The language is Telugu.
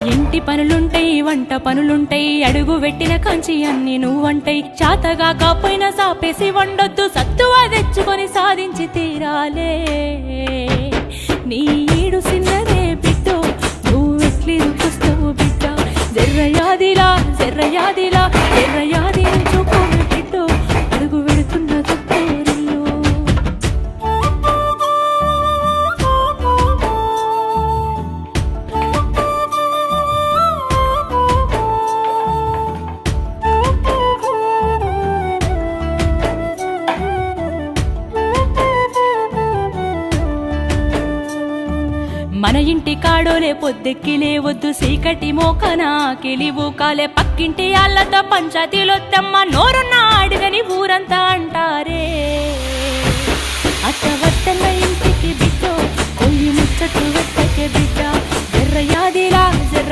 ఇంటి పనులుంటాయి, వంట పనులుంటాయి, అడుగు పెట్టిన కంచి అన్ని నువ్వంటాయి. చాతగా కాపోయినా సాపేసి వండొద్దు, సత్తువా తెచ్చుకొని సాధించి తీరాలే. నీ ఈడు సిన్నదే బిడ్డో, నువ్వెట్లి చూస్తావు బిడ్డ. జర్రయాదిలా జర్రయాదిలా జర్రయాది చూకోని బిడ్డో, అడుగు పెడుతున్న తప్పేరిల్లు. మన ఇంటి కాడోలే పొద్దెక్కి లేవద్దు, సీకటి మోకన కిలివు కాలే. పక్కింటి ఆళ్ళతో పంచాయతీలొద్దమ్మ, నోరున్న అడుగని ఊరంతా అంటారే. అత్తవద్దన్న ఇంటికి బిడ్డో, కొయ్యి ముచ్చట్లు వెట్టకే బిడ్డ. జర్రయాదిలా జర్ర